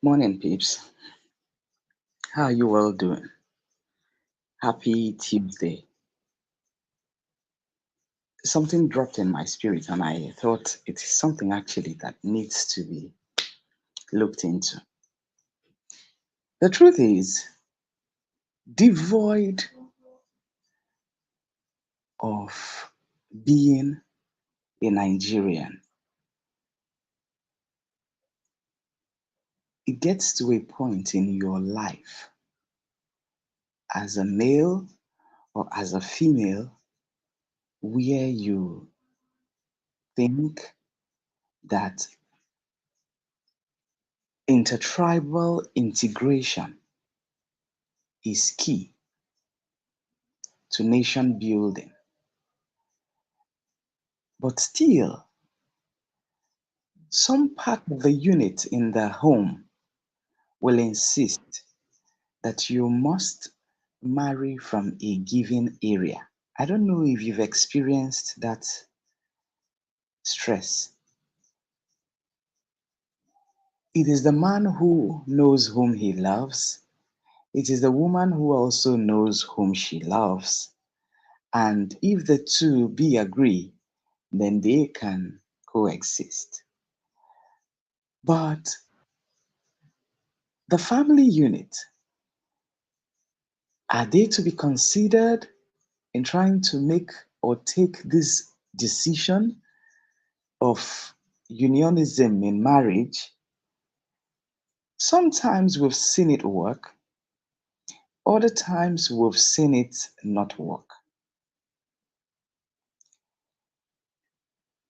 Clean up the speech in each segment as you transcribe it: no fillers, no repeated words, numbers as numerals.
Morning, peeps. How are you all doing? Happy Tuesday. Something dropped in my spirit, and I thought it is something actually that needs to be looked into. The truth is, devoid of being a Nigerian, it gets to a point in your life as a male or as a female where you think that intertribal integration is key to nation building. But still, some part of the unit in the home will insist that you must marry from a given area. I don't know if you've experienced that stress. It is the man who knows whom he loves. It is the woman who also knows whom she loves. And if the two be agree, then they can coexist. But the family unit, are they to be considered in trying to make or take this decision of unionism in marriage? Sometimes we've seen it work, other times we've seen it not work.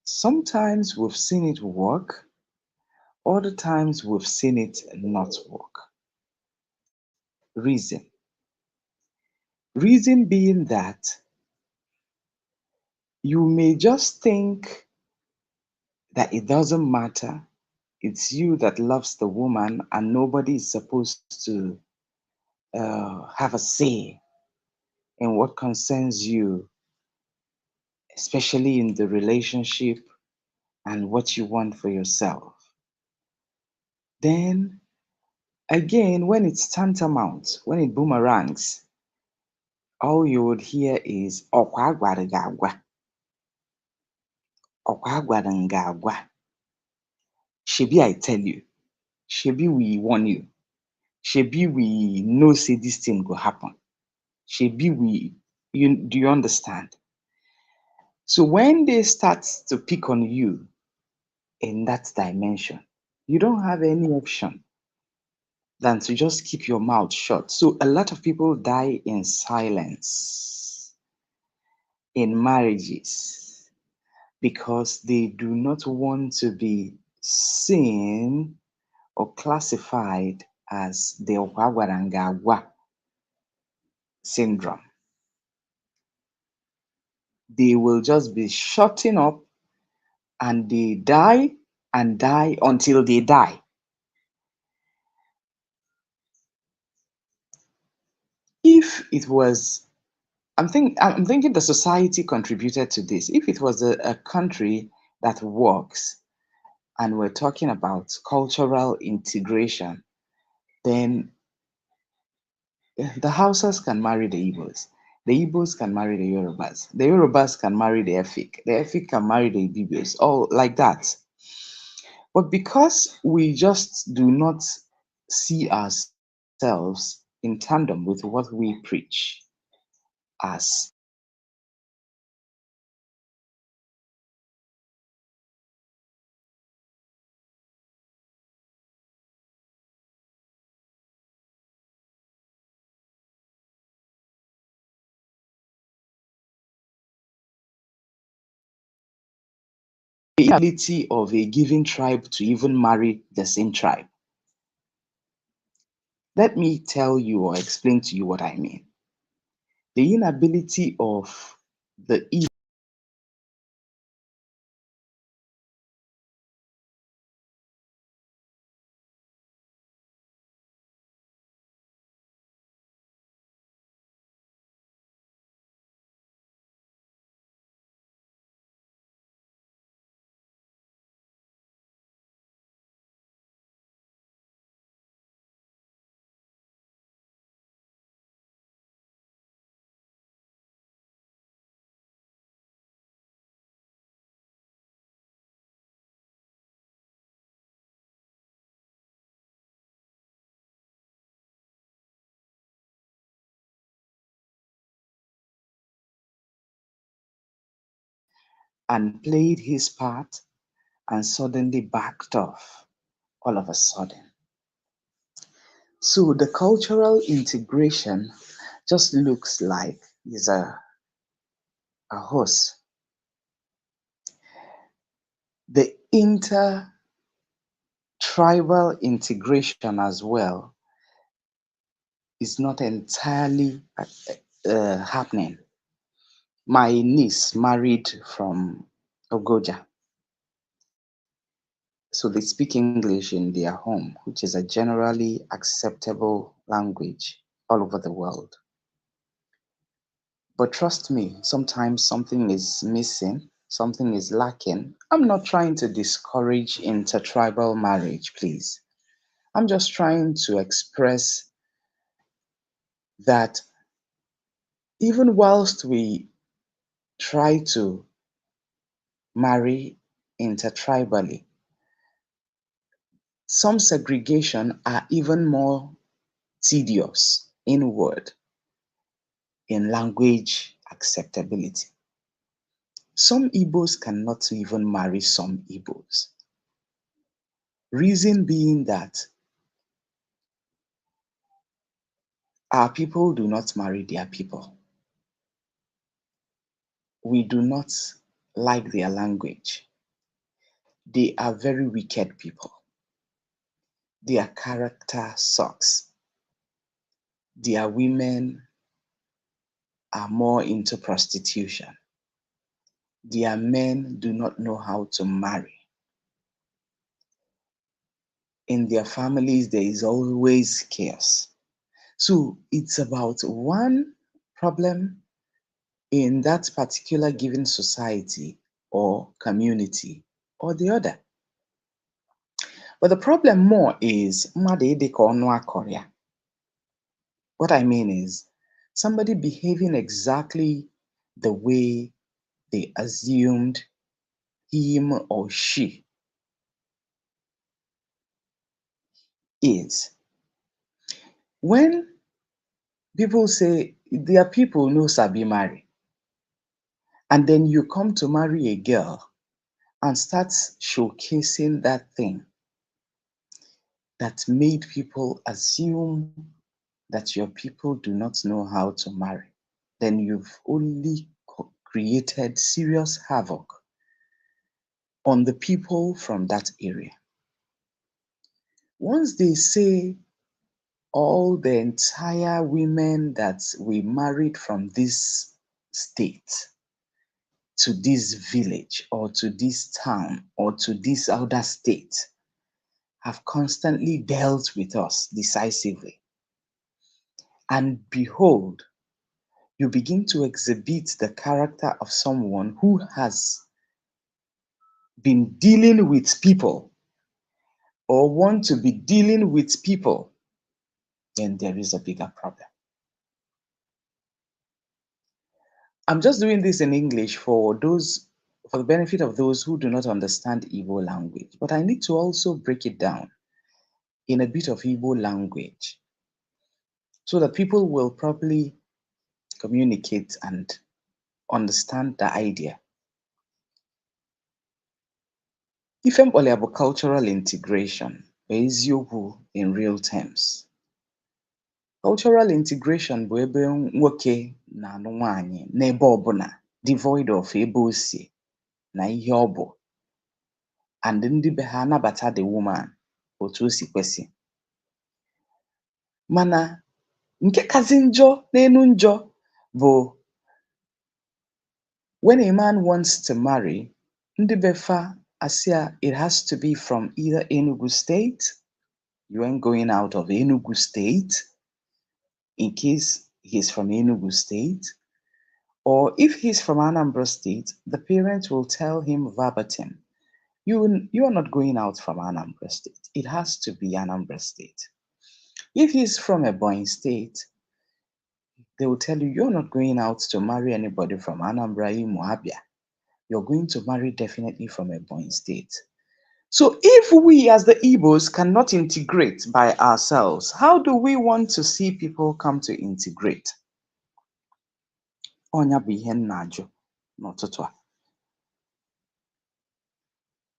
Sometimes we've seen it work, other times we've seen it not work. Reason. Reason being that you may just think that it doesn't matter. It's you that loves the woman, and nobody is supposed to have a say in what concerns you, especially in the relationship and what you want for yourself. Then again, when it's tantamount, when it boomerangs, all you would hear is "Ọkwa agwara gị agwa, ọkwa agwara m gị agwa, shebi I tell you, shebi we warn you, shebi we know say this thing go happen, shebi do you understand?" So when they start to pick on you in that dimension, you don't have any option than to just keep your mouth shut. So a lot of people die in silence in marriages because they do not want to be seen or classified as the Okwagarangagwa syndrome. They will just be shutting up and they die and die until they die. If it was, I'm thinking the society contributed to this. If it was a country that works and we're talking about cultural integration, then the Hausas can marry the Igbos can marry the Yorubas can marry the Efik can marry the Ibibios, all like that. But because we just do not see ourselves in tandem with what we preach as the inability of a given tribe to even marry the same tribe. Let me tell you or explain to you what I mean. The inability of the and played his part and suddenly backed off all of a sudden. So the cultural integration just looks like is a horse. The inter-tribal integration as well is not entirely happening. My niece married from Ogoja, so they speak English in their home, which is a generally acceptable language all over the world. But trust me, sometimes something is missing, something is lacking. I'm not trying to discourage intertribal marriage, please. I'm just trying to express that even whilst we try to marry intertribally, some segregation are even more tedious inward in language acceptability. Some Igbos cannot even marry some Igbos. Reason being that our people do not marry their people. We do not like their language. They are very wicked people. Their character sucks. Their women are more into prostitution. Their men do not know how to marry. In their families, there is always chaos. So it's about one problem in that particular given society or community or the other. But the problem more is mmadụ ịdị ka ọnụ akọrọ ya. What I mean is somebody behaving exactly the way they assumed him or she is. When people say their people no sabi marry, and then you come to marry a girl and start showcasing that thing that made people assume that your people do not know how to marry, then you've only created serious havoc on the people from that area. Once they say all the entire women that we married from this state to this village or to this town or to this other state have constantly dealt with us decisively. And behold, you begin to exhibit the character of someone who has been dealing with people or want to be dealing with people, then there is a bigger problem. I'm just doing this in English for the benefit of those who do not understand Igbo language, but I need to also break it down in a bit of Igbo language so that people will properly communicate and understand the idea. Ife mkpọrọ bụ cultural integration bụ eziokwu in real terms. Cultural integration bụ ebe nwoke na-anụ nwanyị n'ebe ọbụla devoid of ebe o si na ihe ọ bụ, and ndị be ha anabata the woman otu o si kwesị. Mana nke kazi njọ n'enu njọ bụ when a man wants to marry, ndị be fa asị ya it has to be from either Enugu State, you ain't going out of Enugu State in case he's from Enugu State, or if he's from Anambra State, the parents will tell him verbatim, you are not going out from Anambra State. It has to be Anambra State. If he's from Ebonyi State, they will tell you, you're not going out to marry anybody from Anambra, Imo, Abia. You're going to marry definitely from Ebonyi State. So if we as the Igbos cannot integrate by ourselves, how do we want to see people come to integrate? Ọnya bụ ihe m na-ajụ n'ụtụtụ a.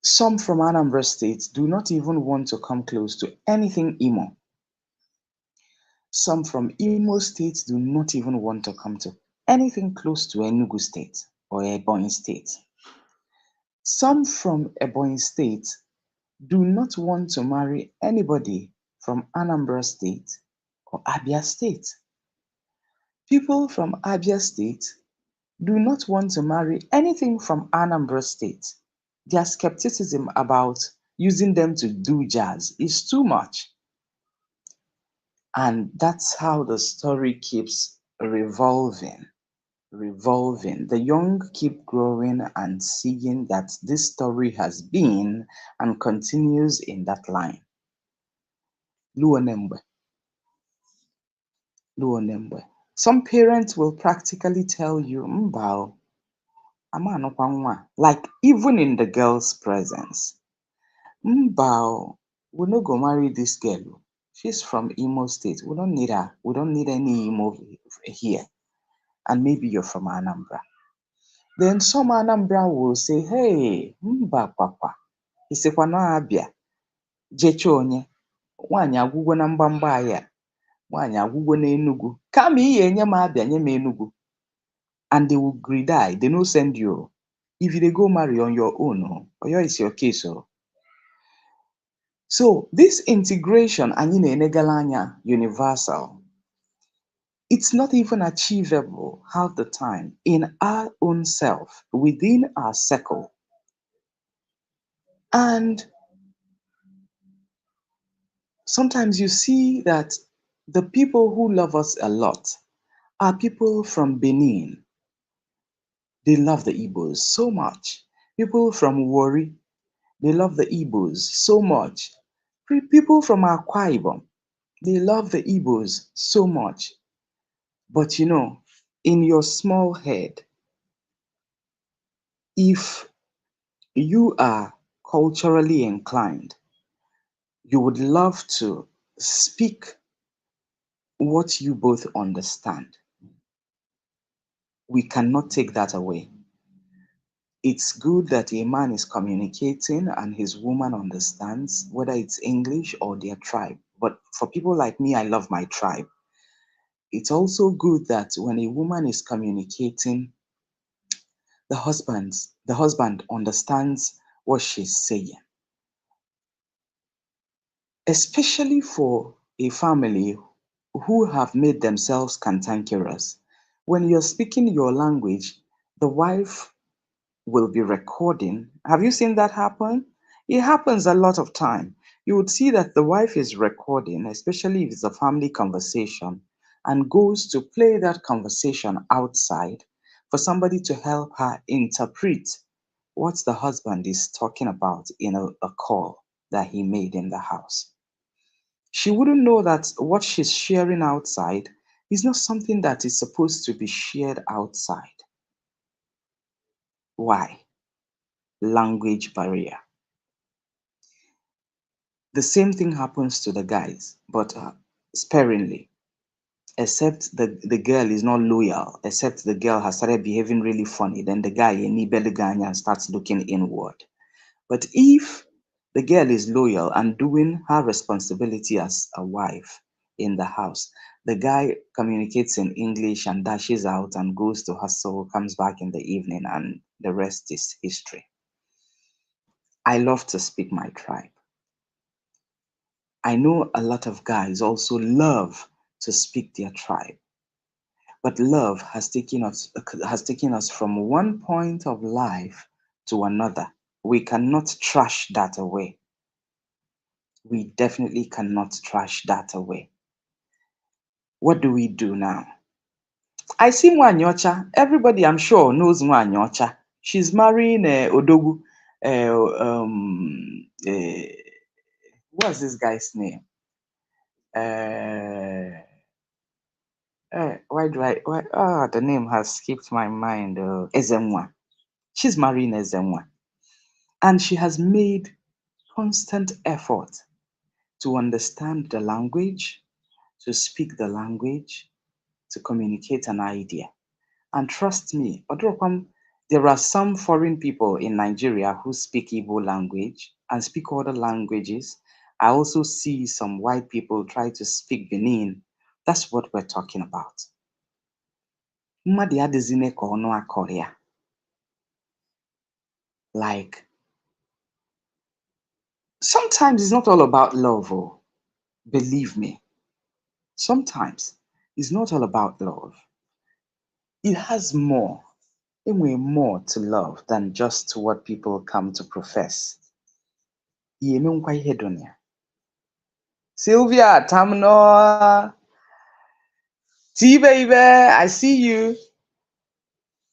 Some from Anambra State do not even want to come close to anything Imo. Some from Imo State do not even want to come to anything close to Enugu State or Ebonyi State. Some from Ebonyi State do not want to marry anybody from Anambra State or Abia State. People from Abia State do not want to marry anything from Anambra State. Their skepticism about using them to do jazz is too much. And that's how the story keeps revolving. The young keep growing and seeing that this story has been and continues in that line. Luonembe, Luonembe. Some parents will practically tell you, Mbao, ama anokwa nwa," like even in the girl's presence. Mbao, we no go marry this girl. Oh. She's from Imo State. We don't need her. We don't need any Imo here. And maybe you're from Anambra. Then some Anambra will say, hey, mba papa, isikwa na abịa, jeche onye, nwaanyị agwụgwọ na mgbamba anyị a, nwaanyị agwụgwọ na Enugu, kama ị enye m abịa nye m Enugu. And they will greedy, they no send you. If you dey go marry on your own, Oyo is your case. So this integration, anyị na-enegala anya universal, it's not even achievable half the time in our own self, within our circle. And sometimes you see that the people who love us a lot are people from Benin. They love the Igbos so much. People from Wari, they love the Igbos so much. People from Akwa Ibom, they love the Igbos so much. But you know, in your small head, if you are culturally inclined, you would love to speak what you both understand. We cannot take that away. It's good that a man is communicating and his woman understands, whether it's English or their tribe. But for people like me, I love my tribe. It's also good that when a woman is communicating, the husband understands what she's saying. Especially for a family who have made themselves cantankerous. When you're speaking your language, the wife will be recording. Have you seen that happen? It happens a lot of time. You would see that the wife is recording, especially if it's a family conversation, and goes to play that conversation outside for somebody to help her interpret what the husband is talking about in a call that he made in the house. She wouldn't know that what she's sharing outside is not something that is supposed to be shared outside. Why? Language barrier. The same thing happens to the guys, but sparingly. Except the girl is not loyal, except the girl has started behaving really funny, then the guy and starts looking inward. But if the girl is loyal and doing her responsibility as a wife in the house, the guy communicates in English and dashes out and goes to hustle, comes back in the evening, and the rest is history. I love to speak my tribe. I know a lot of guys also love to speak their tribe. But love has taken us from one point of life to another. We cannot trash that away. We definitely cannot trash that away. What do we do now? I see Nwanyocha. Everybody, I'm sure, knows Nwanyocha. She's marrying Odogu. What's this guy's name? Uh, the name has skipped my mind. Ezenwa. She's marrying Ezenwa. And she has made constant effort to understand the language, to speak the language, to communicate an idea. And trust me, Odrokwam, There are some foreign people in Nigeria who speak Igbo language and speak other languages. I also see some white people try to speak Benin. That's what we're talking about. Mmadụ adịzine ka ọnụ akọrọ ya. Like, sometimes it's not all about love, oh, believe me. Sometimes it's not all about love. It has more, anyway, more to love than just what people come to profess. Ihe emenwukwa ihe dị na ya. Sylvia, Tamno, T baby, I see you.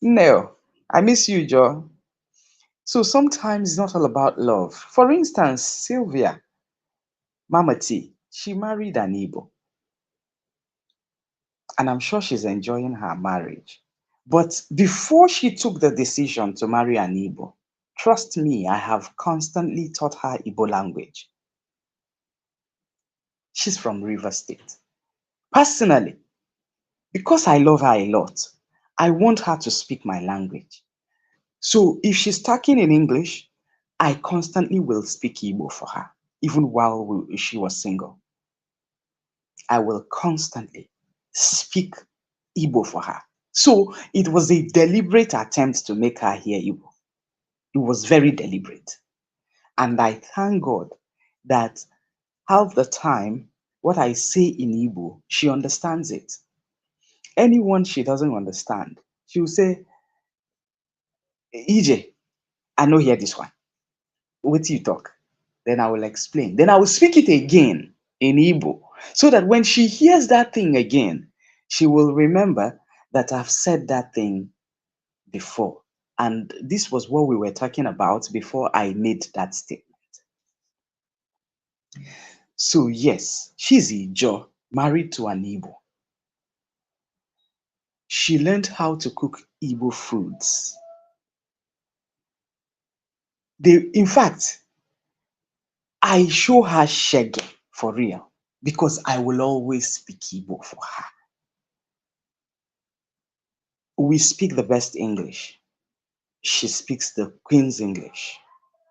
No, I miss you, Joe. So sometimes it's not all about love. For instance, Sylvia, Mama T, she married an Igbo, and I'm sure she's enjoying her marriage. But before she took the decision to marry an Igbo, trust me, I have constantly taught her Igbo language. She's from River State. Personally, because I love her a lot, I want her to speak my language. So if she's talking in English, I constantly will speak Igbo for her, even while she was single. I will constantly speak Igbo for her. So it was a deliberate attempt to make her hear Igbo. It was very deliberate. And I thank God that half the time, what I say in Igbo, she understands it. Anyone she doesn't understand, she will say, EJ, I know hear this one. What do you talk? Then I will explain. Then I will speak it again in Igbo so that when she hears that thing again, she will remember that I've said that thing before. And this was what we were talking about before I made that statement. So, yes, she's Ijo, married to an Igbo. She learned how to cook Igbo foods. In fact, I show her shege for real because I will always speak Igbo for her. We speak the best English. She speaks the Queen's English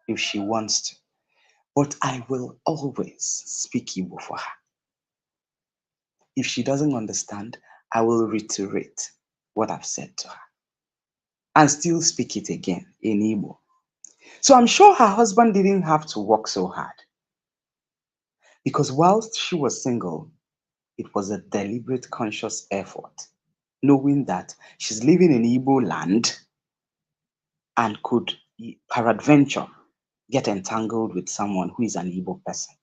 if she wants to. But I will always speak Igbo for her. If she doesn't understand, I will reiterate what I've said to her and still speak it again in Igbo. So I'm sure her husband didn't have to work so hard because whilst she was single, it was a deliberate, conscious effort, knowing that she's living in Igbo land and could, peradventure, get entangled with someone who is an Igbo person.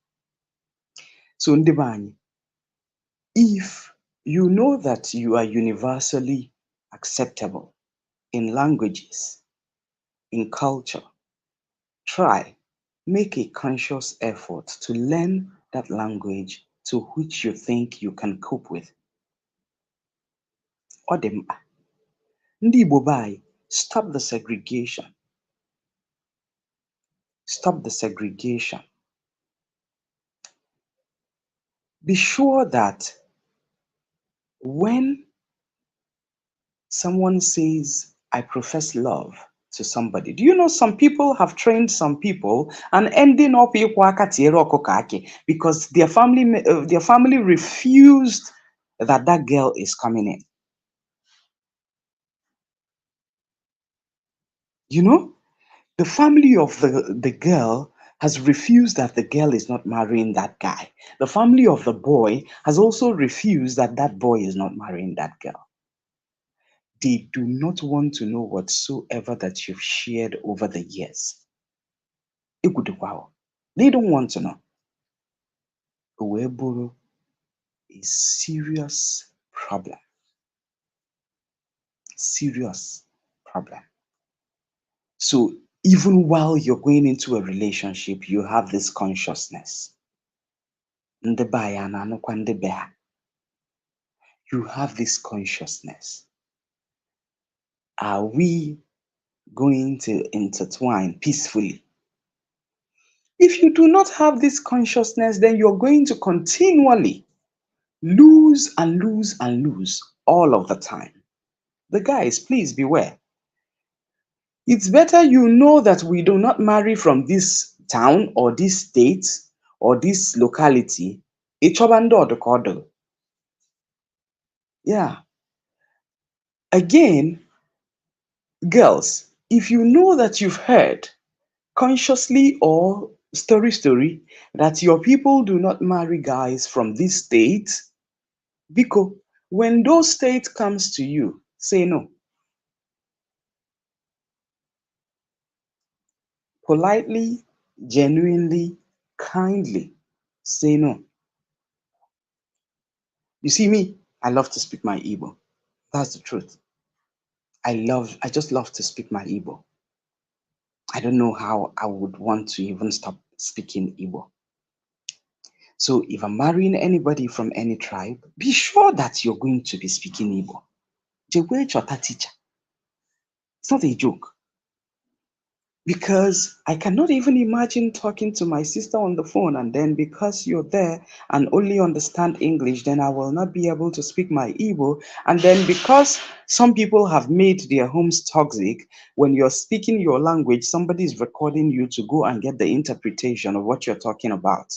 So, Ndebanye, if you know that you are universally acceptable in languages, in culture, try, make a conscious effort to learn that language to which you think you can cope with. Ọ dị mkpa. Ndị Igbo be anyị, stop the segregation. Stop the segregation. Be sure that when someone says, I profess love to somebody, do you know some people have trained some people and ending up because their family refused that girl is coming in. You know, the family of the girl has refused that the girl is not marrying that guy. The family of the boy has also refused that that boy is not marrying that girl. They do not want to know whatsoever that you've shared over the years. They don't want to know. Uweburu is serious problem. Serious problem. So even while you're going into a relationship, you have this consciousness. You have this consciousness. Are we going to intertwine peacefully? If you do not have this consciousness, then you're going to continually lose and lose and lose all of the time. The guys, please beware. It's better you know that we do not marry from this town or this state or this locality. Ịchọba ndị ọdụkọdụ. Yeah. Again, girls, if you know that you've heard consciously or story that your people do not marry guys from this state, because when those state comes to you, say no. Politely, genuinely, kindly say no. You see me, I love to speak my Igbo. That's the truth. I just love to speak my Igbo. I don't know how I would want to even stop speaking Igbo. So if I'm marrying anybody from any tribe, be sure that you're going to be speaking Igbo. Jekwe chota teacher. It's not a joke. Because I cannot even imagine talking to my sister on the phone, and then because you're there and only understand English, then I will not be able to speak my Igbo. And then because some people have made their homes toxic, when you're speaking your language, somebody is recording you to go and get the interpretation of what you're talking about.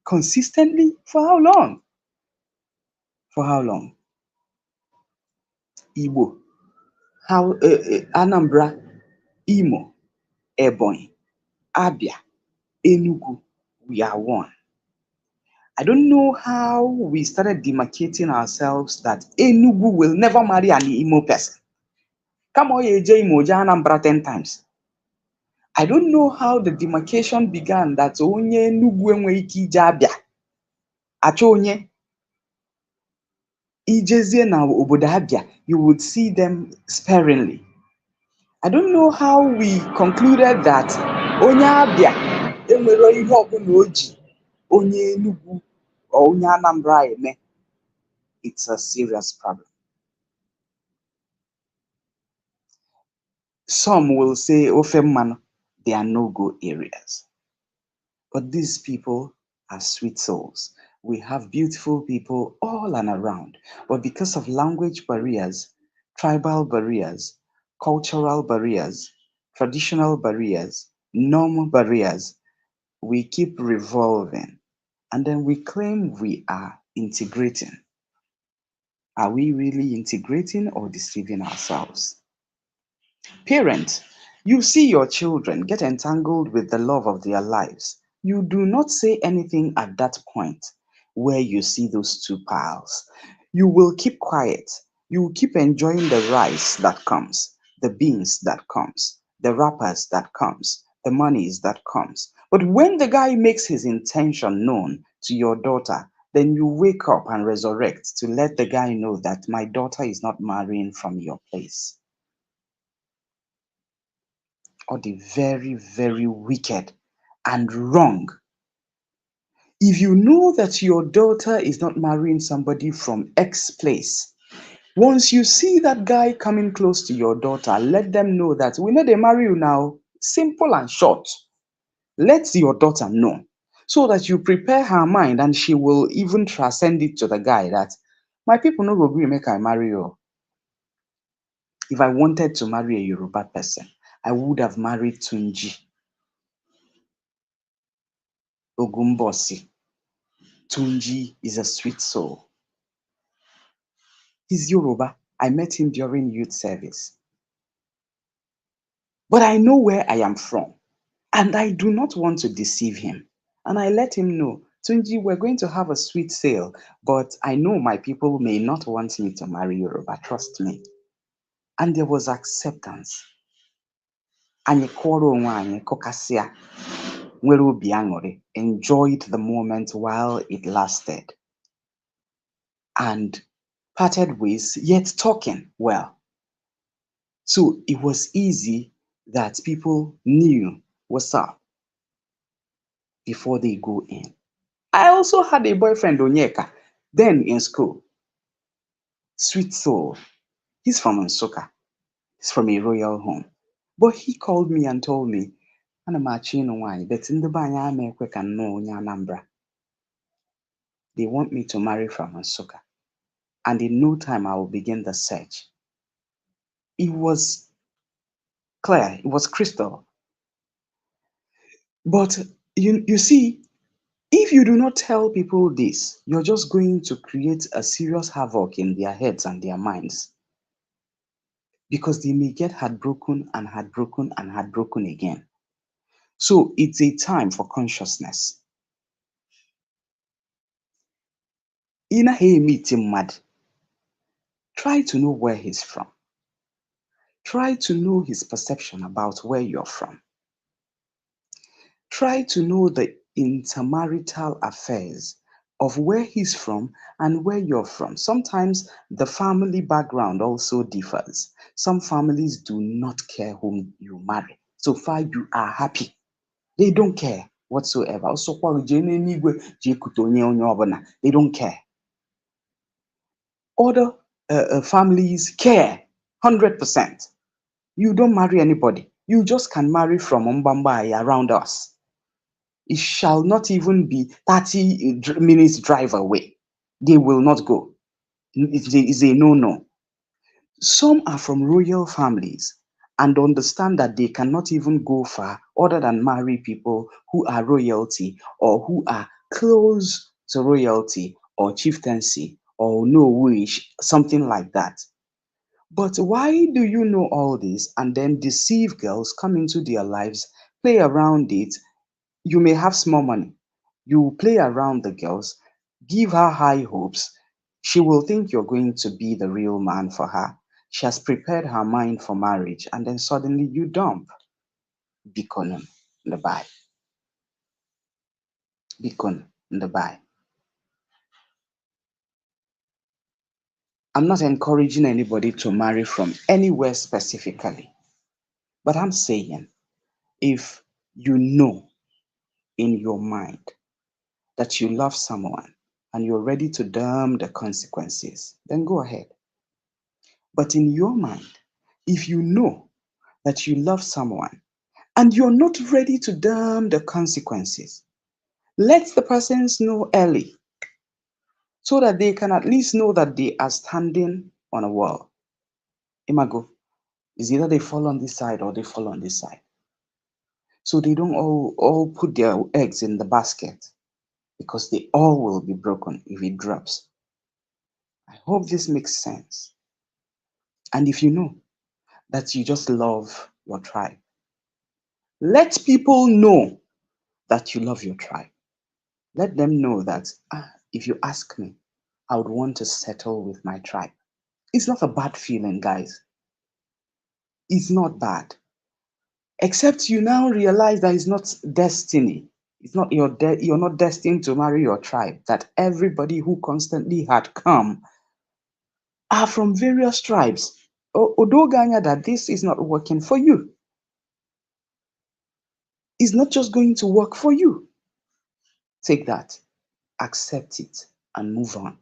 Consistently? For how long? For how long? Igbo. How Anambra, Imo, Ebonyi, Abia, Enugu, we are one. I don't know how we started demarcating ourselves that Enugu will never marry an Imo person. Come on, Eje Imo, Anambra 10 times. I don't know how the demarcation began that onye Enugu enwe ike ije Abia. Achọ onye ijezie na obodo Abia, you would see them sparingly. I don't know how we concluded that onye Abia enwero ihe ọbụla oji onye Enugu or onye Anambra eme. It's a serious problem. Some will say Ofemman, they are no-go areas. But these people are sweet souls. We have beautiful people all and around. But because of language barriers, tribal barriers, cultural barriers, traditional barriers, norm barriers, we keep revolving. And then we claim we are integrating. Are we really integrating or deceiving ourselves? Parents, you see your children get entangled with the love of their lives. You do not say anything at that point where you see those two piles. You will keep quiet. You will keep enjoying the rice that comes, the beans that comes, the wrappers that comes, the monies that comes. But when the guy makes his intention known to your daughter, then you wake up and resurrect to let the guy know that my daughter is not marrying from your place. Or the very, very wicked and wrong. If you know that your daughter is not marrying somebody from X place, once you see that guy coming close to your daughter, let them know that we know they marry you now. Simple and short. Let your daughter know so that you prepare her mind and she will even transcend it to the guy that my people no go agree make I marry you. If I wanted to marry a Yoruba person, I would have married Tunji Ogumbosi. Tunji is a sweet soul. He's Yoruba. I met him during youth service. But I know where I am from, and I do not want to deceive him. And I let him know, Tunji, we're going to have a sweet sale, but I know my people may not want me to marry Yoruba. Trust me. And there was acceptance. Anyị kwọrọ onwe anyị kụkasịa, nwere obi aṅụrị, enjoyed the moment while it lasted, and parted ways, yet talking well. So it was easy that people knew what's up before they go in. I also had a boyfriend, Onyeka, then in school. Sweet soul. He's from Nsukka. He's from a royal home. But he called me and told me, ana m achọ ịnụ nwaanyị, but ndị be anyị ama ekwe ka nnọọ onye Anambra. They want me to marry from Nsukka. And in no time, I will begin the search. It was clear, it was crystal. But you see, if you do not tell people this, you're just going to create a serious havoc in their heads and their minds because they may get heartbroken and heartbroken and heartbroken again. So it's a time for consciousness. In a hey meeting mad, try to know where he's from. Try to know his perception about where you're from. Try to know the intermarital affairs of where he's from and where you're from. Sometimes the family background also differs. Some families do not care whom you marry. So far, you are happy. They don't care whatsoever. Also, they don't care. Other families care 100%. You don't marry anybody. You just can marry from Mbambai around us. It shall not even be 30 minutes drive away. They will not go. It's a no-no. Some are from royal families and understand that they cannot even go far other than marry people who are royalty or who are close to royalty or chieftaincy or no wish, something like that. But why do you know all this and then deceive girls, come into their lives, play around it? You may have small money. You play around the girls, give her high hopes. She will think you're going to be the real man for her. She has prepared her mind for marriage, and then suddenly you dump. Bikon in the buy. Bikon in the buy. I'm not encouraging anybody to marry from anywhere specifically, but I'm saying if you know in your mind that you love someone and you're ready to damn the consequences, then go ahead. But in your mind, if you know that you love someone and you're not ready to damn the consequences, let the persons know early so that they can at least know that they are standing on a wall. Imago is either they fall on this side or they fall on this side. So they don't all put their eggs in the basket because they all will be broken if it drops. I hope this makes sense. And if you know that you just love your tribe, let people know that you love your tribe. Let them know that if you ask me, I would want to settle with my tribe. It's not a bad feeling, guys. It's not bad. Except you now realize that it's not destiny. It's not you're not destined to marry your tribe. That everybody who constantly had come are from various tribes. Odoganya, that this is not working for you. It's not just going to work for you. Take that, accept it, and move on.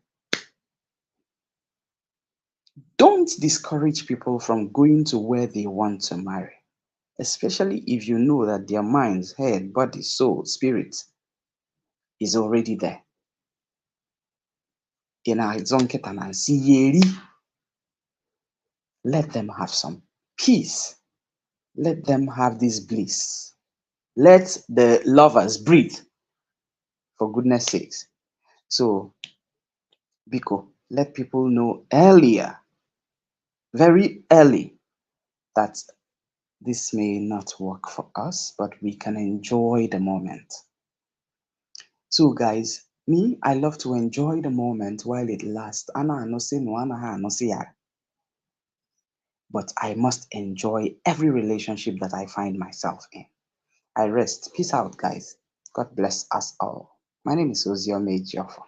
Don't discourage people from going to where they want to marry, especially if you know that their minds, head, body, soul, spirit is already there. Let them have some peace. Let them have this bliss. Let the lovers breathe, for goodness sakes. So, Biko, let people know earlier, very early, that this may not work for us, but we can enjoy the moment. So, guys, me, I love to enjoy the moment while it lasts. But I must enjoy every relationship that I find myself in. I rest. Peace out, guys. God bless us all. My name is Ozio Mejiofo.